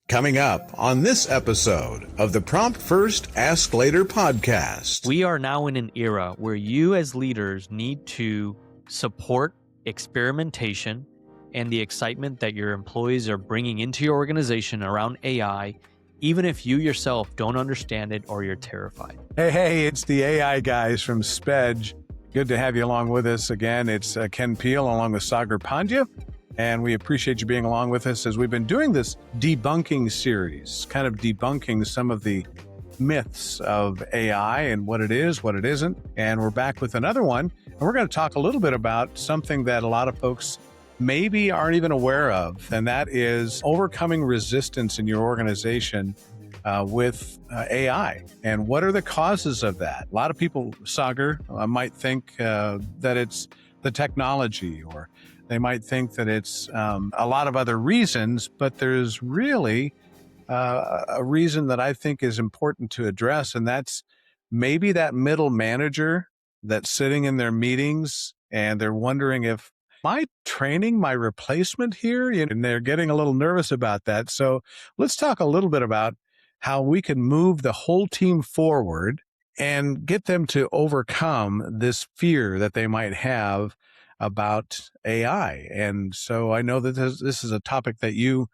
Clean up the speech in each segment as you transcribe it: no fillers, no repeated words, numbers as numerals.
Coming up on this episode of the Prompt First, Ask Later podcast. We are now in an era where you as leaders need to support experimentation and the excitement that your employees are bringing into your organization around AI, even if you yourself don't understand it or you're terrified. Hey, it's the AI guys from Spedge. Good to have you along with us again. It's Ken Peel along with Sagar, and we appreciate you being along with us as we've been doing this debunking series, kind of debunking some of the myths of AI and what it is, what it isn't. And we're back with another one. And we're going to talk a little bit about something that a lot of folks maybe aren't even aware of, and that is overcoming resistance in your organization with AI. And what are the causes of that? A lot of people, Sagar, might think that it's the technology, or they might think that it's a lot of other reasons, but there's really a reason that I think is important to address, and that's maybe that middle manager that's sitting in their meetings and they're wondering if, am I training my replacement here? And they're getting a little nervous about that. So let's talk a little bit about how we can move the whole team forward and get them to overcome this fear that they might have about AI. And so I know that this is a topic that you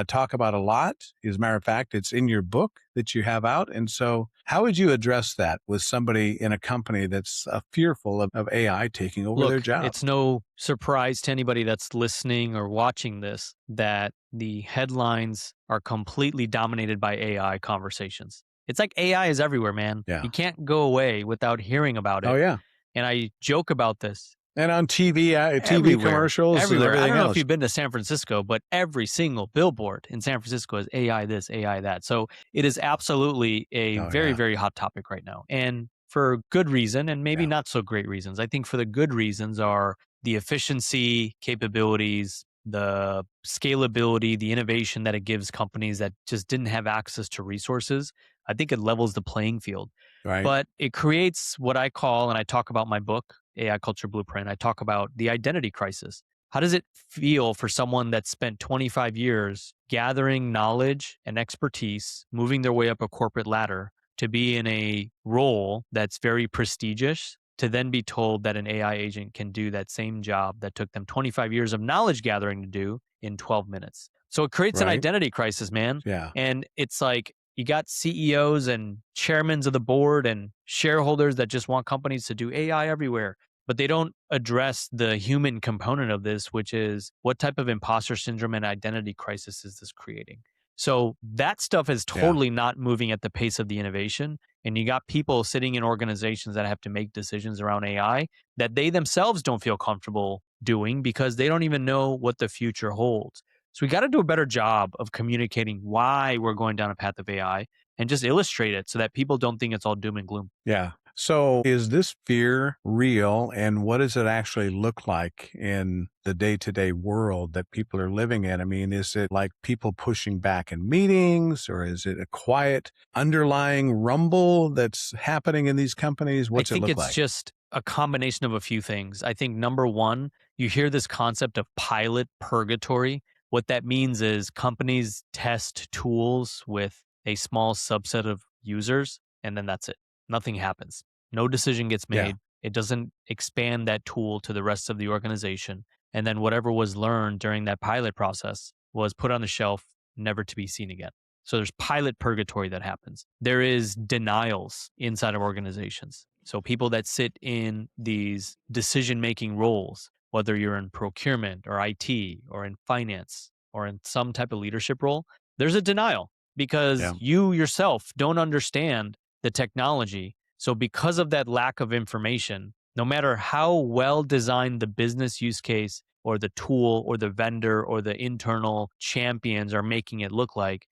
talk about a lot. As a matter of fact, it's in your book that you have out. And so how would you address that with somebody in a company that's fearful of AI taking over their job? It's no surprise to anybody that's listening or watching this that the headlines are completely dominated by AI conversations. It's like AI is everywhere, man. Yeah. You can't go away without hearing about it. Oh, yeah. And I joke about this. And on TV Everywhere. commercials Everywhere. and everything I don't know else. if you've been to San Francisco, but every single billboard in San Francisco is AI this, AI that. So it is absolutely a very hot topic right now. And for good reason, and maybe not so great reasons. I think for the good reasons are the efficiency, capabilities, the scalability, the innovation that it gives companies that just didn't have access to resources. I think it levels the playing field. Right. But it creates what I call, and I talk about in my book, AI Culture Blueprint, I talk about the identity crisis. How does it feel for someone that spent 25 years gathering knowledge and expertise, moving their way up a corporate ladder, to be in a role that's very prestigious, to then be told that an AI agent can do that same job that took them 25 years of knowledge gathering to do in 12 minutes? So it creates an identity crisis, man. Yeah. And it's like, you got CEOs and chairmen of the board and shareholders that just want companies to do AI everywhere, but they don't address the human component of this, which is what type of imposter syndrome and identity crisis is this creating? So that stuff is totally not moving at the pace of the innovation. And you got people sitting in organizations that have to make decisions around AI that they themselves don't feel comfortable doing because they don't even know what the future holds. So we got to do a better job of communicating why we're going down a path of AI and just illustrate it so that people don't think it's all doom and gloom. Yeah. So is this fear real, and what does it actually look like in the day-to-day world that people are living in? I mean, is it like people pushing back in meetings, or is it a quiet underlying rumble that's happening in these companies? What's it look like? I think it's just a combination of a few things. I think number one, you hear this concept of pilot purgatory. What that means is companies test tools with a small subset of users, and then that's it. Nothing happens. No decision gets made. Yeah. It doesn't expand that tool to the rest of the organization. And then whatever was learned during that pilot process was put on the shelf, never to be seen again. So there's pilot purgatory that happens. There is denials inside of organizations. So people that sit in these decision-making roles, whether you're in procurement or IT or in finance or in some type of leadership role, there's a denial because you yourself don't understand the technology. So because of that lack of information, no matter how well designed the business use case or the tool or the vendor or the internal champions are making it look like,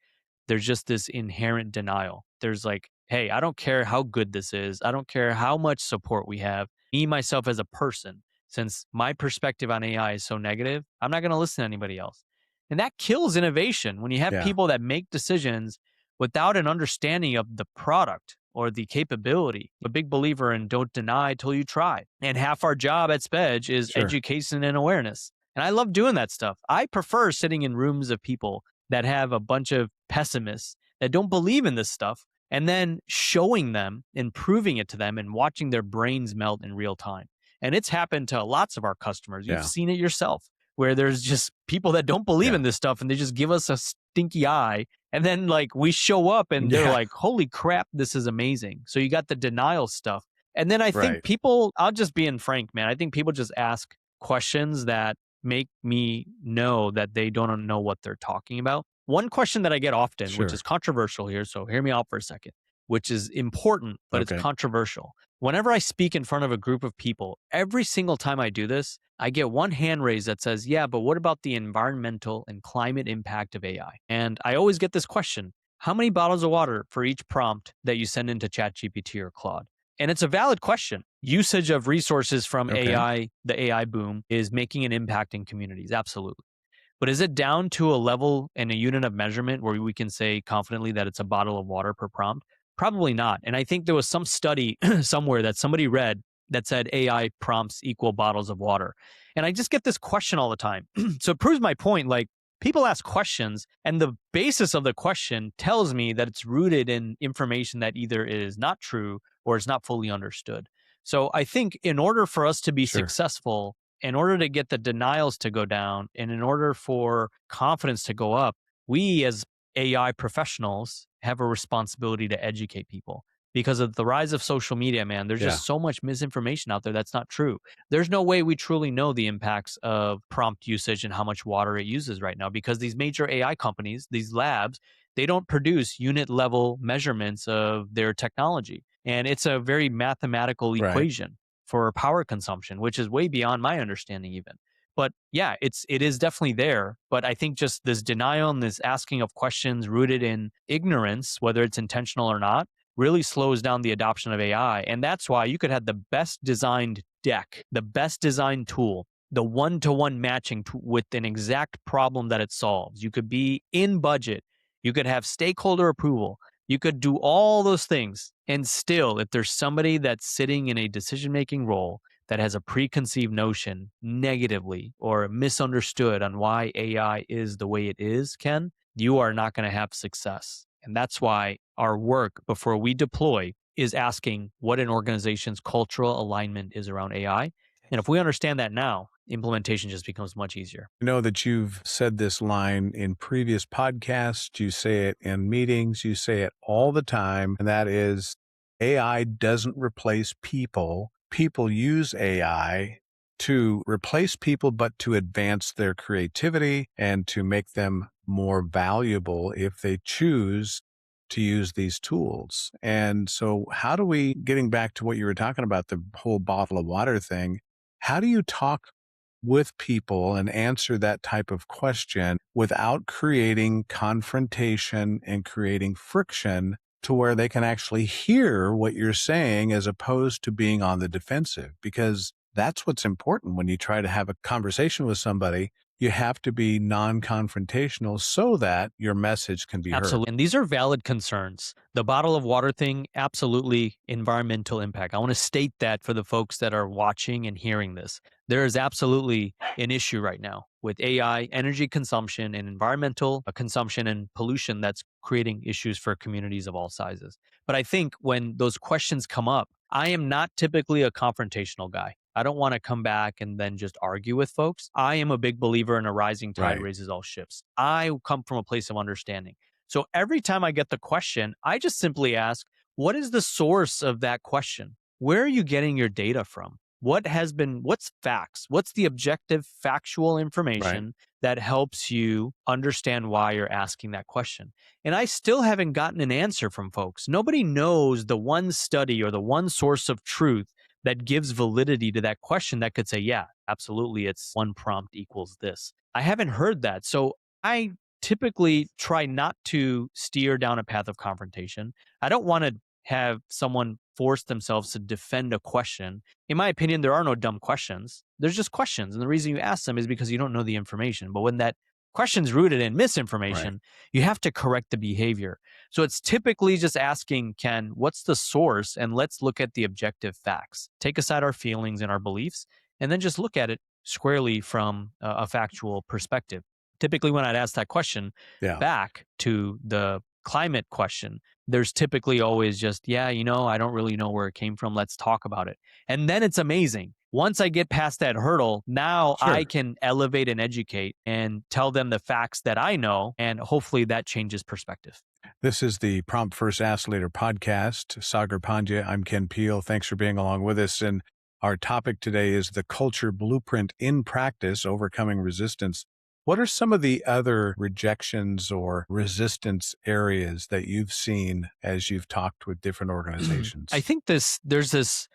there's just this inherent denial. There's like, hey, I don't care how good this is. I don't care how much support we have. Me, myself as a person, since my perspective on AI is so negative, I'm not going to listen to anybody else. And that kills innovation when you have people that make decisions without an understanding of the product or the capability. I'm a big believer in don't deny till you try. And half our job at Spedge is education and awareness. And I love doing that stuff. I prefer sitting in rooms of people that have a bunch of pessimists that don't believe in this stuff, and then showing them and proving it to them and watching their brains melt in real time. And it's happened to lots of our customers. You've Yeah. seen it yourself, where there's just people that don't believe Yeah. in this stuff and they just give us a stinky eye. And then like we show up and they're Yeah. like, holy crap, this is amazing. So you got the denial stuff. And then I think Right. people, I'll just being frank, man, I think people just ask questions that make me know that they don't know what they're talking about. One question that I get often, Sure. which is controversial here, so hear me out for a second, which is important, but it's Okay. controversial. Whenever I speak in front of a group of people, every single time I do this, I get one hand raised that says, yeah, but what about the environmental and climate impact of AI? And I always get this question: how many bottles of water for each prompt that you send into ChatGPT or Claude? And it's a valid question. Usage of resources from Okay. AI, the AI boom, is making an impact in communities. Absolutely. But is it down to a level and a unit of measurement where we can say confidently that it's a bottle of water per prompt? Probably not. And I think there was some study somewhere that somebody read that said AI prompts equal bottles of water. And I just get this question all the time. So it proves my point. Like, people ask questions, and the basis of the question tells me that it's rooted in information that either is not true or is not fully understood. So I think in order for us to be Sure. successful, in order to get the denials to go down, and in order for confidence to go up, we as AI professionals have a responsibility to educate people. Because of the rise of social media, man, there's Yeah. just so much misinformation out there that's not true. There's no way we truly know the impacts of prompt usage and how much water it uses right now, because these major AI companies, these labs, they don't produce unit level measurements of their technology. And it's a very mathematical Right. equation for power consumption, which is way beyond my understanding even. But yeah, it is definitely there. But I think just this denial and this asking of questions rooted in ignorance, whether it's intentional or not, really slows down the adoption of AI. And that's why you could have the best designed deck, the best designed tool, the one-to-one matching with an exact problem that it solves. You could be in budget. You could have stakeholder approval. You could do all those things. And still, if there's somebody that's sitting in a decision-making role that has a preconceived notion negatively or misunderstood on why AI is the way it is, Ken, you are not going to have success. And that's why our work before we deploy is asking what an organization's cultural alignment is around AI. And if we understand that now, implementation just becomes much easier. I know that you've said this line in previous podcasts. You say it in meetings. You say it all the time. And that is, AI doesn't replace people. People use AI to replace people, but to advance their creativity and to make them more valuable if they choose to use these tools. And so how do we, getting back to what you were talking about, the whole bottle of water thing, how do you talk with people and answer that type of question without creating confrontation and creating friction to where they can actually hear what you're saying as opposed to being on the defensive? Because that's what's important when you try to have a conversation with somebody. You have to be non-confrontational so that your message can be heard. Absolutely. And these are valid concerns. The bottle of water thing, absolutely environmental impact. I want to state that for the folks that are watching and hearing this. There is absolutely an issue right now with AI, energy consumption, and environmental consumption and pollution that's creating issues for communities of all sizes. But I think when those questions come up, I am not typically a confrontational guy. I don't want to come back and then just argue with folks. I am a big believer in a rising tide Right. raises all ships. I come from a place of understanding. So every time I get the question, I just simply ask, what is the source of that question? Where are you getting your data from? What's facts? What's the objective factual information that helps you understand why you're asking that question? And I still haven't gotten an answer from folks. Nobody knows the one study or the one source of truth that gives validity to that question that could say, yeah, absolutely, it's one prompt equals this. I haven't heard that. So I typically try not to steer down a path of confrontation. I don't want to have someone force themselves to defend a question. In my opinion, there are no dumb questions. There's just questions. And the reason you ask them is because you don't know the information. But when that question's rooted in misinformation, you have to correct the behavior. So it's typically just asking, Ken, what's the source? And let's look at the objective facts. Take aside our feelings and our beliefs, and then just look at it squarely from a factual perspective. Typically, when I'd ask that question Yeah. back to the climate question, there's typically always just, yeah, I don't really know where it came from. Let's talk about it. And then it's amazing. Once I get past that hurdle, now I Sure. can elevate and educate and tell them the facts that I know. And hopefully that changes perspective. This is the Prompt First Ask Later podcast. Sagar Pandya, I'm Ken Peel. Thanks for being along with us. And our topic today is the culture blueprint in practice, overcoming resistance. What are some of the other rejections or resistance areas that you've seen as you've talked with different organizations? I think there's this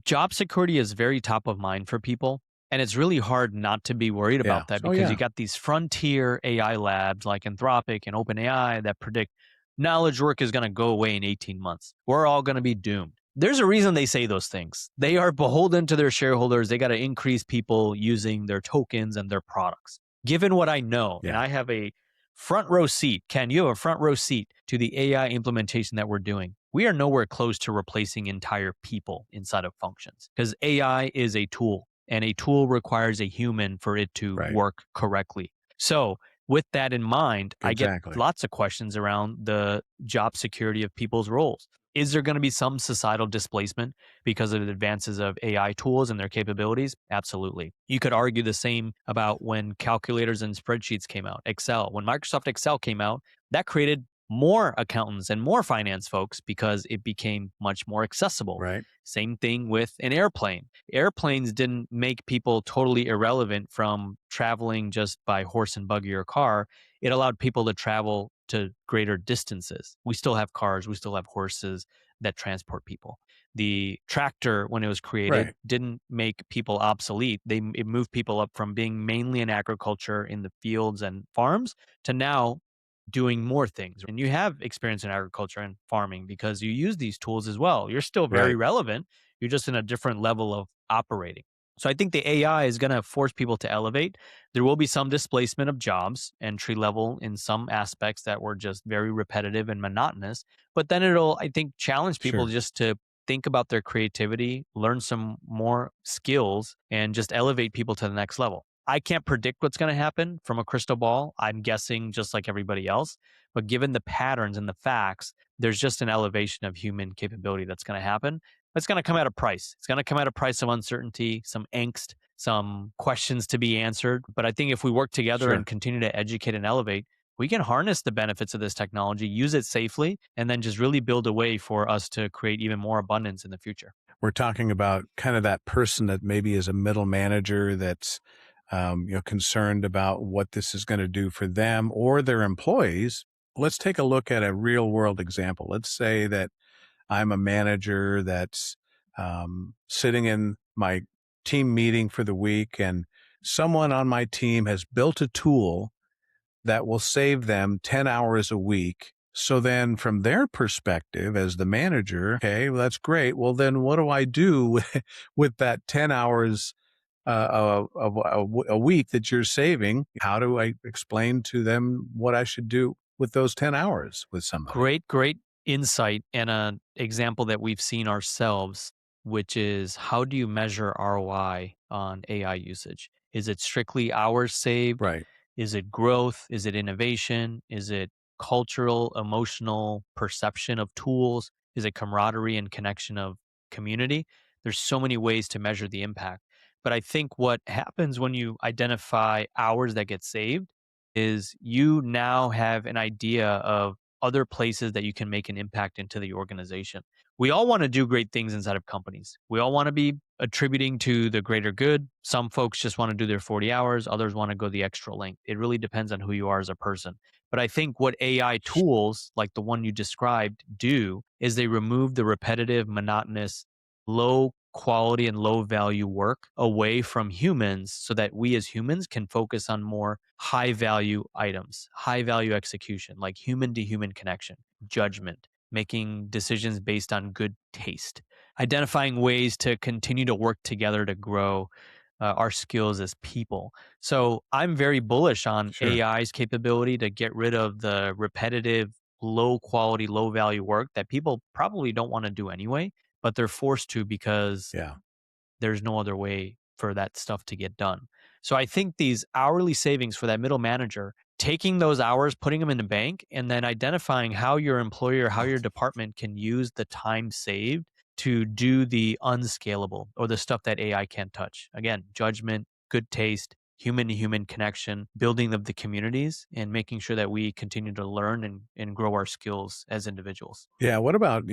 job security is very top of mind for people. And it's really hard not to be worried Yeah. about that Oh, because you yeah. got these frontier AI labs like Anthropic and OpenAI that predict knowledge work is going to go away in 18 months. We're all going to be doomed. There's a reason they say those things. They are beholden to their shareholders. They got to increase people using their tokens and their products. Given what I know, and Yeah. I have a front row seat, Ken, you have a front row seat to the AI implementation that we're doing. We are nowhere close to replacing entire people inside of functions because AI is a tool and a tool requires a human for it to Right. work correctly. So, with that in mind, I get Exactly. lots of questions around the job security of people's roles. Is there going to be some societal displacement because of the advances of AI tools and their capabilities? Absolutely. You could argue the same about when calculators and spreadsheets came out, Excel. When Microsoft Excel came out, that created more accountants and more finance folks because it became much more accessible. Right. Same thing with an airplane. Airplanes didn't make people totally irrelevant from traveling just by horse and buggy or car. It allowed people to travel to greater distances. We still have cars, we still have horses that transport people. The tractor, when it was created, Right. didn't make people obsolete. It moved people up from being mainly in agriculture in the fields and farms to now doing more things. And you have experience in agriculture and farming because you use these tools as well. You're still very Right. relevant. You're just in a different level of operating. So I think the AI is going to force people to elevate. There will be some displacement of jobs, entry level in some aspects that were just very repetitive and monotonous. But then it'll, I think, challenge people Sure. just to think about their creativity, learn some more skills, and just elevate people to the next level. I can't predict what's going to happen from a crystal ball. I'm guessing just like everybody else. But given the patterns and the facts, there's just an elevation of human capability that's going to happen. It's going to come at a price. It's going to come at a price of uncertainty, some angst, some questions to be answered. But I think if we work together Sure. and continue to educate and elevate, we can harness the benefits of this technology, use it safely, and then just really build a way for us to create even more abundance in the future. We're talking about kind of that person that maybe is a middle manager that's concerned about what this is going to do for them or their employees. Let's take a look at a real world example. Let's say that I'm a manager that's sitting in my team meeting for the week, and someone on my team has built a tool that will save them 10 hours a week. So then from their perspective as the manager, okay, well, that's great. Well, then what do I do with that 10 hours a week that you're saving? How do I explain to them what I should do with those 10 hours with somebody? Great insight and an example that we've seen ourselves, which is how do you measure ROI on AI usage? Is it strictly hours saved? Right. Is it growth? Is it innovation? Is it cultural, emotional perception of tools? Is it camaraderie and connection of community? There's so many ways to measure the impact. But I think what happens when you identify hours that get saved is you now have an idea of other places that you can make an impact into the organization. We all want to do great things inside of companies. We all want to be attributing to the greater good. Some folks just want to do their 40 hours, others want to go the extra length. It really depends on who you are as a person. But I think what AI tools like the one you described do is they remove the repetitive, monotonous, low quality and low value work away from humans so that we as humans can focus on more high value items, high value execution, like human to human connection, judgment, making decisions based on good taste, identifying ways to continue to work together to grow our skills as people. So I'm very bullish on Sure. AI's capability to get rid of the repetitive, low quality, low value work that people probably don't want to do anyway, but they're forced to because Yeah. there's no other way for that stuff to get done. So I think these hourly savings for that middle manager, taking those hours, putting them in the bank, and then identifying how your employer, how your department can use the time saved to do the unscalable or the stuff that AI can't touch. Again, judgment, good taste, human to human connection, building of the communities, and making sure that we continue to learn and grow our skills as individuals. Yeah. What about,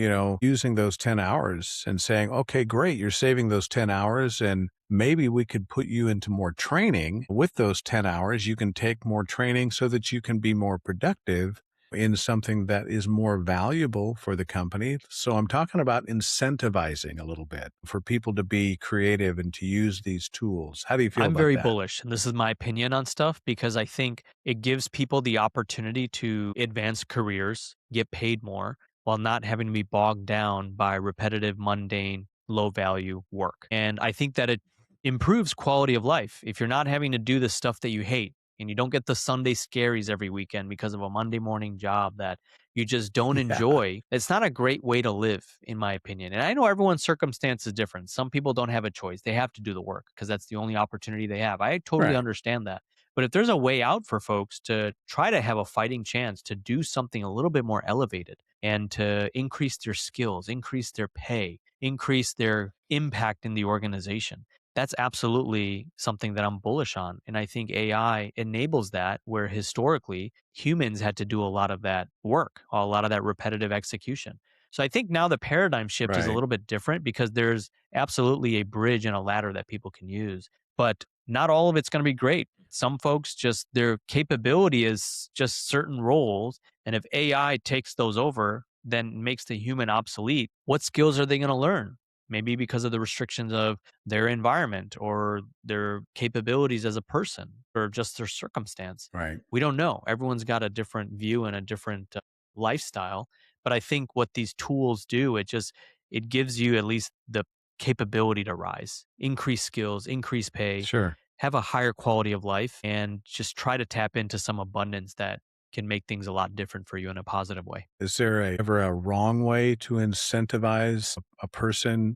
using those 10 hours and saying, okay, great, you're saving those 10 hours and maybe we could put you into more training. With those 10 hours, you can take more training so that you can be more productive in something that is more valuable for the company. So I'm talking about incentivizing a little bit for people to be creative and to use these tools. How do you feel I'm about very that? bullish, and this is my opinion on stuff because I think it gives people the opportunity to advance careers, get paid more, while not having to be bogged down by repetitive, mundane, low value work. And I think that it improves quality of life. If you're not having to do the stuff that you hate and you don't get the Sunday scaries every weekend because of a Monday morning job that you just don't Yeah. enjoy, it's not a great way to live, in my opinion. And I know everyone's circumstance is different. Some people don't have a choice. They have to do the work because that's the only opportunity they have. I totally Right. understand that. But if there's a way out for folks to try to have a fighting chance to do something a little bit more elevated and to increase their skills, increase their pay, increase their impact in the organization, that's absolutely something that I'm bullish on. And I think AI enables that, where historically humans had to do a lot of that work, a lot of that repetitive execution. So I think now the paradigm shift is a Right. little bit different because there's absolutely a bridge and a ladder that people can use, but not all of it's going to be great. Some folks just their capability is just certain roles. And if AI takes those over, then makes the human obsolete, what skills are they going to learn? Maybe because of the restrictions of their environment or their capabilities as a person or just their circumstance. Right. We don't know. Everyone's got a different view and a different lifestyle. But I think what these tools do, it gives you at least the capability to rise, increase skills, increase pay, Sure. have a higher quality of life, and just try to tap into some abundance that can make things a lot different for you in a positive way. Is there ever a wrong way to incentivize a person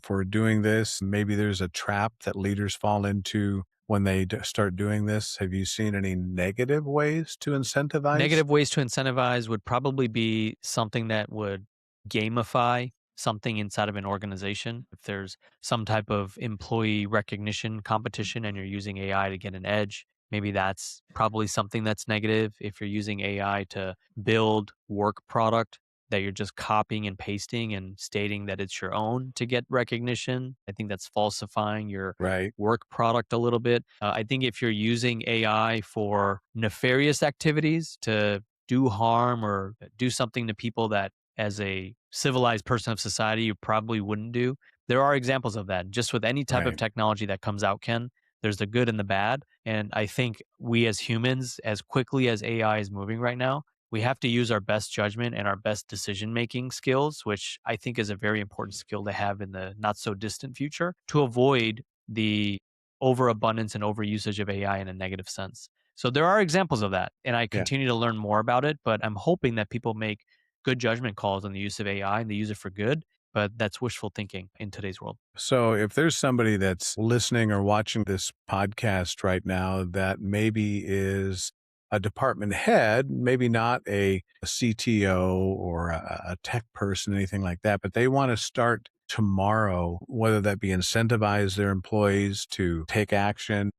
for doing this? Maybe there's a trap that leaders fall into when they start doing this. Have you seen any negative ways to incentivize? Negative ways to incentivize would probably be something that would gamify something inside of an organization. If there's some type of employee recognition competition and you're using AI to get an edge, maybe that's probably something that's negative. If you're using AI to build work product that you're just copying and pasting and stating that it's your own to get recognition, I think that's falsifying your Right. work product a little bit. I think if you're using AI for nefarious activities to do harm or do something to people that, as a civilized person of society, you probably wouldn't do, there are examples of that. Just with any type of Right. technology that comes out, Ken, there's the good and the bad. And I think we as humans, as quickly as AI is moving right now, we have to use our best judgment and our best decision making skills, which I think is a very important skill to have in the not so distant future to avoid the overabundance and overusage of AI in a negative sense. So there are examples of that, and I Yeah. continue to learn more about it, but I'm hoping that people make good judgment calls on the use of AI and they use it for good, but that's wishful thinking in today's world. So if there's somebody that's listening or watching this podcast right now that maybe is a department head, maybe not a CTO or a tech person, anything like that, but they want to start tomorrow, whether that be incentivize their employees to take action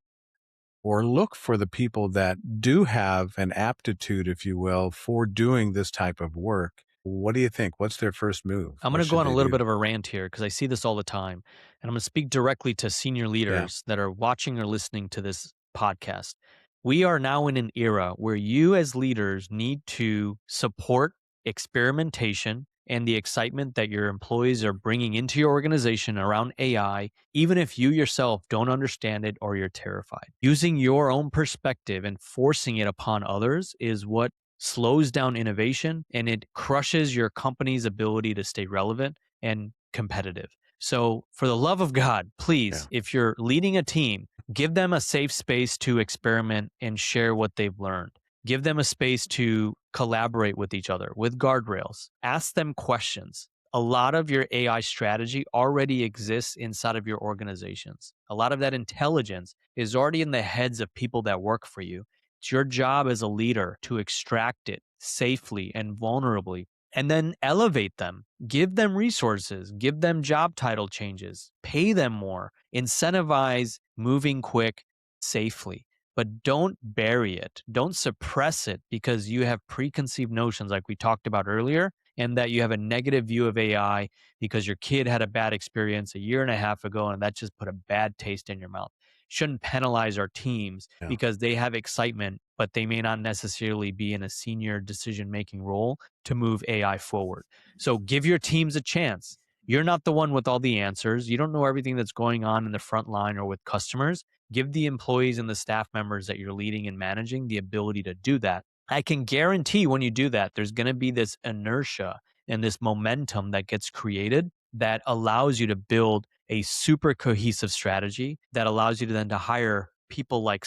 or look for the people that do have an aptitude, if you will, for doing this type of work. What do you think? What's their first move? I'm What going to go should on a they little do? bit of a rant here because I see this all the time. And I'm going to speak directly to senior Yeah. leaders that are watching or listening to this podcast. We are now in an era where you, as leaders, need to support experimentation and the excitement that your employees are bringing into your organization around AI, even if you yourself don't understand it or you're terrified. Using your own perspective and forcing it upon others is what slows down innovation and it crushes your company's ability to stay relevant and competitive. So, for the love of God, Yeah. please, if you're leading a team, give them a safe space to experiment and share what they've learned. Give them a space to collaborate with each other with guardrails. Ask them questions. a lot of your AI strategy already exists inside of your organizations. A lot of that intelligence is already in the heads of people that work for you. It's your job as a leader to extract it safely and vulnerably and then elevate them, give them resources, give them job title changes, pay them more, incentivize moving quick safely. But don't bury it. Don't suppress it because you have preconceived notions like we talked about earlier, and that you have a negative view of AI because your kid had a bad experience a year and a half ago and that just put a bad taste in your mouth. Shouldn't penalize our teams Yeah. because they have excitement, but they may not necessarily be in a senior decision making role to move AI forward. So give your teams a chance. You're not the one with all the answers. You don't know everything that's going on in the front line or with customers. Give the employees and the staff members that you're leading and managing the ability to do that. I can guarantee when you do that, there's going to be this inertia and this momentum that gets created that allows you to build a super cohesive strategy that allows you to then to hire people like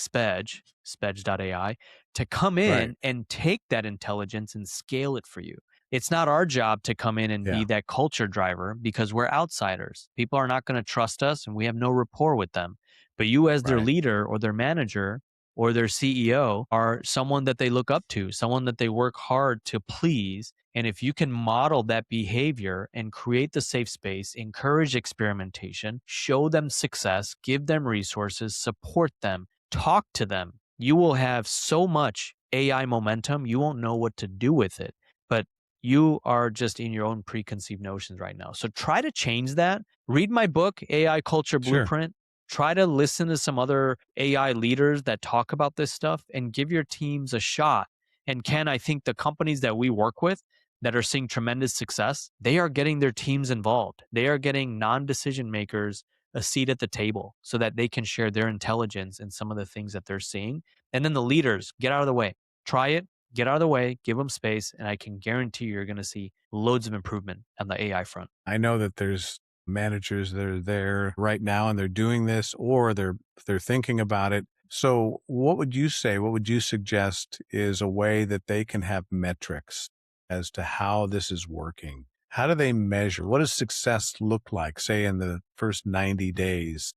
Spedge.ai, to come in Right. and take that intelligence and scale it for you. It's not our job to come in and Yeah. be that culture driver because we're outsiders. People are not going to trust us and we have no rapport with them. But you, as their Right. leader or their manager or their CEO, are someone that they look up to, someone that they work hard to please. And if you can model that behavior and create the safe space, encourage experimentation, show them success, give them resources, support them, talk to them, you will have so much AI momentum, you won't know what to do with it. But you are just in your own preconceived notions right now. So try to change that. Read my book, AI Culture Sure. Blueprint. Try to listen to some other AI leaders that talk about this stuff and give your teams a shot. And Ken, I think the companies that we work with that are seeing tremendous success, they are getting their teams involved. They are getting non-decision makers a seat at the table so that they can share their intelligence and some of the things that they're seeing. And then the leaders, get out of the way. Try it, get out of the way, give them space, and I can guarantee you're going to see loads of improvement on the AI front. I know that there's managers that are there right now and they're doing this or they're thinking about it. So what would you say, what would you suggest is a way that they can have metrics as to how this is working? How do they measure? What does success look like, say, in the first 90 days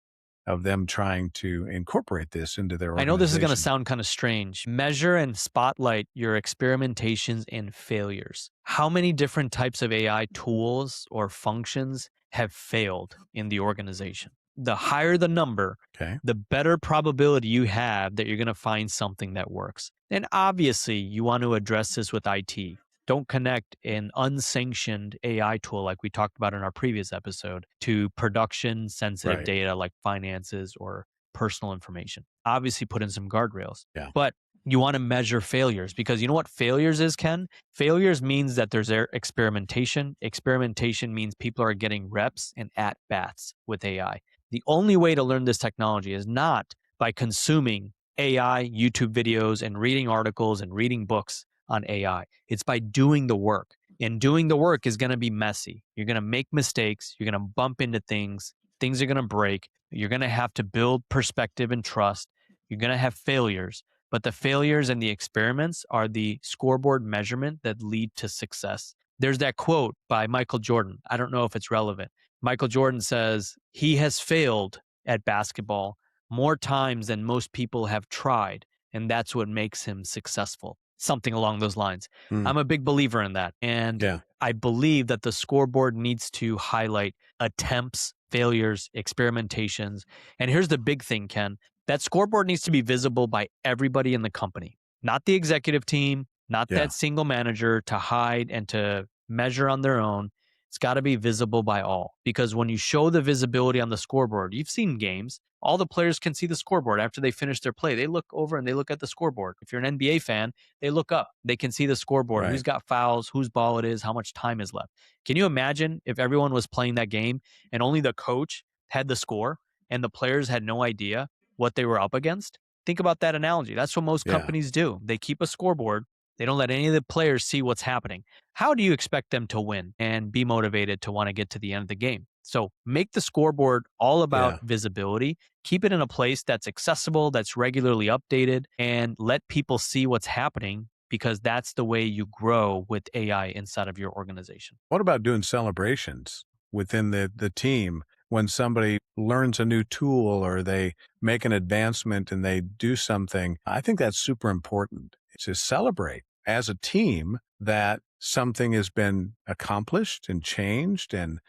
of them trying to incorporate this into their I organization? know this is going to sound kind of strange. Measure and spotlight your experimentations and failures. How many different types of AI tools or functions have failed in the organization? The higher the number, Okay. the better probability you have that you're going to find something that works. And obviously, you want to address this with IT. Don't connect an unsanctioned AI tool like we talked about in our previous episode to production sensitive Right. data like finances or personal information. Obviously, put in some guardrails. Yeah. But you want to measure failures because you know what failures is, Ken? Failures means that there's experimentation. Experimentation means people are getting reps and at bats with AI. The only way to learn this technology is not by consuming AI YouTube videos and reading articles and reading books on AI. It's by doing the work. And doing the work is going to be messy. You're going to make mistakes. You're going to bump into things. Things are going to break. You're going to have to build perspective and trust. You're going to have failures. But the failures and the experiments are the scoreboard measurement that lead to success. There's that quote by Michael Jordan. I don't know if it's relevant. Michael Jordan says, he has failed at basketball more times than most people have tried. And that's what makes him successful. Something along those lines. I'm a big believer in that. And Yeah. I believe that the scoreboard needs to highlight attempts, failures, experimentations. And here's the big thing, Ken. That scoreboard needs to be visible by everybody in the company, not the executive team, not Yeah. that single manager to hide and to measure on their own. It's got to be visible by all because when you show the visibility on the scoreboard, you've seen games, all the players can see the scoreboard after they finish their play. They look over and they look at the scoreboard. If you're an NBA fan, they look up. They can see the scoreboard, Right. who's got fouls, whose ball it is, how much time is left. Can you imagine if everyone was playing that game and only the coach had the score and the players had no idea what they were up against? Think about that analogy. That's what most Yeah. companies do. They keep a scoreboard. They don't let any of the players see what's happening. How do you expect them to win and be motivated to want to get to the end of the game? So make the scoreboard all about visibility. Keep it in a place that's accessible, that's regularly updated, and let people see what's happening because that's the way you grow with AI inside of your organization. What about doing celebrations within the team when somebody learns a new tool or they make an advancement and they do something? I think that's super important to celebrate as a team that something has been accomplished and changed and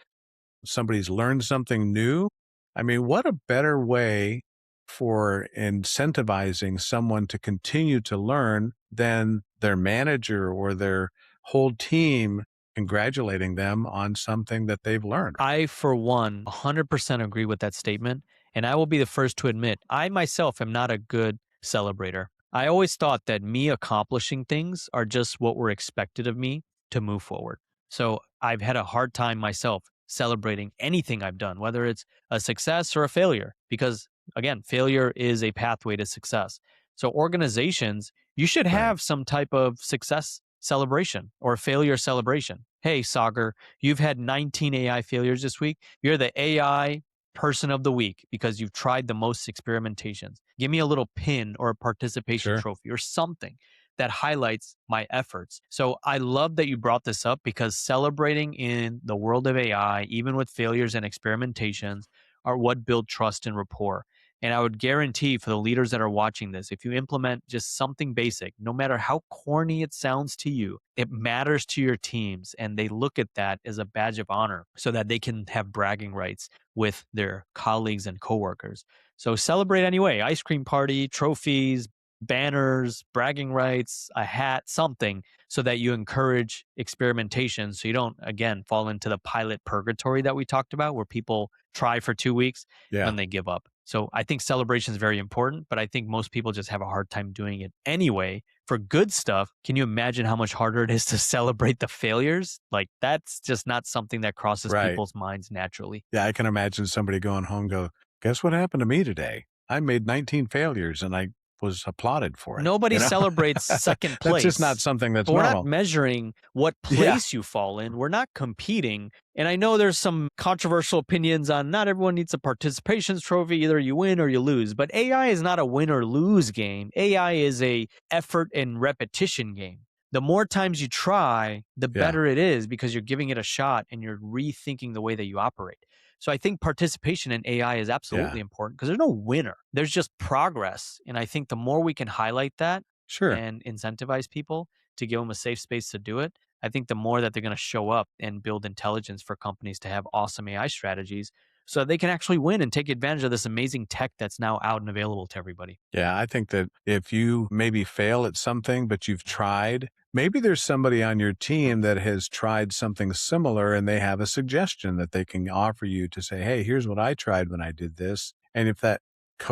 somebody's learned something new. I mean, what a better way for incentivizing someone to continue to learn than their manager or their whole team congratulating them on something that they've learned. I, for one, 100% agree with that statement. And I will be the first to admit, I myself am not a good celebrator. I always thought that me accomplishing things are just what were expected of me to move forward. So I've had a hard time myself celebrating anything I've done, whether it's a success or a failure, because again, failure is a pathway to success. So organizations, you should Right. have some type of success celebration or failure celebration. Hey, Sagar, you've had 19 AI failures this week. You're the AI person of the week because you've tried the most experimentations. Give me a little pin or a participation Sure. trophy or something that highlights my efforts. So I love that you brought this up because celebrating in the world of AI, even with failures and experimentations, are what build trust and rapport. And I would guarantee for the leaders that are watching this, if you implement just something basic, no matter how corny it sounds to you, it matters to your teams. And they look at that as a badge of honor so that they can have bragging rights with their colleagues and coworkers. So celebrate anyway, ice cream party, trophies, banners, bragging rights, a hat, something so that you encourage experimentation. So you don't, again, fall into the pilot purgatory that we talked about where people try for 2 weeks Yeah. and they give up. So I think celebration is very important, but I think most people just have a hard time doing it anyway. For good stuff, can you imagine how much harder it is to celebrate the failures? Like that's just not something that crosses Right. people's minds naturally. Yeah. I can imagine somebody going home, go, guess what happened to me today? I made 19 failures and I was applauded for it. Nobody celebrates second place. That's just not something that's But we're normal. not measuring what place you fall in. We're not competing. And I know there's some controversial opinions on not everyone needs a participation trophy. Either you win or you lose. But AI is not a win or lose game. AI is a effort and repetition game. The more times you try, the better it is because you're giving it a shot and you're rethinking the way that you operate. So I think participation in AI is absolutely important because there's no winner. There's just progress. And I think the more we can highlight that Sure. and incentivize people to give them a safe space to do it, I think the more that they're going to show up and build intelligence for companies to have awesome AI strategies so that they can actually win and take advantage of this amazing tech that's now out and available to everybody. Yeah, I think that if you maybe fail at something, but you've tried, maybe there's somebody on your team that has tried something similar and they have a suggestion that they can offer you to say, hey, here's what I tried when I did this. And if that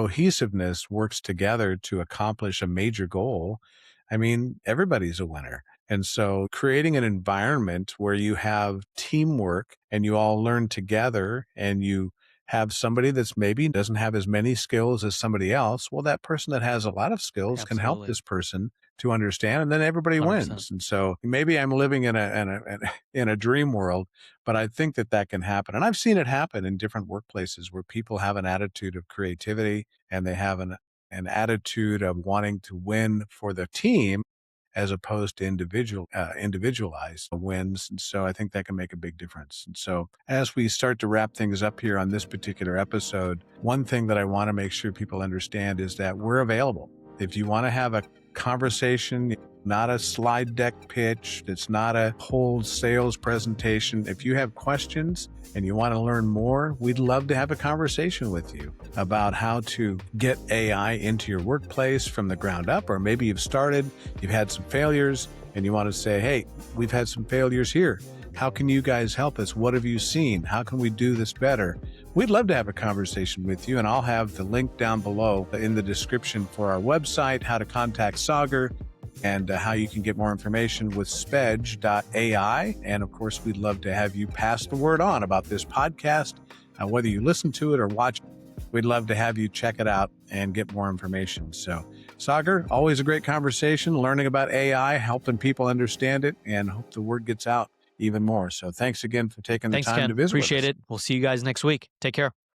cohesiveness works together to accomplish a major goal, I mean, everybody's a winner. And so creating an environment where you have teamwork and you all learn together and you have somebody that's maybe doesn't have as many skills as somebody else. Well, that person that has a lot of skills can help Absolutely. this person to understand, and then everybody 100%. wins. And so maybe I'm living in a dream world, but I think that can happen. And I've seen it happen in different workplaces where people have an attitude of creativity and they have an attitude of wanting to win for the team as opposed to individualized wins. And so I think that can make a big difference. And so as we start to wrap things up here on this particular episode, one thing that I want to make sure people understand is that we're available. If you want to have a conversation, not a slide deck pitch, it's not a whole sales presentation. If you have questions and you want to learn more, we'd love to have a conversation with you about how to get AI into your workplace from the ground up, or maybe you've started, you've had some failures and you want to say, hey, we've had some failures here. How can you guys help us? What have you seen? How can we do this better? We'd love to have a conversation with you, and I'll have the link down below in the description for our website, how to contact Sagar, and how you can get more information with spedge.ai. And of course, we'd love to have you pass the word on about this podcast. Whether you listen to it or watch it, we'd love to have you check it out and get more information. So, Sagar, always a great conversation, learning about AI, helping people understand it, and hope the word gets out even more. So thanks again for taking the time Ken. to visit. Appreciate with us. it. We'll see you guys next week. Take care.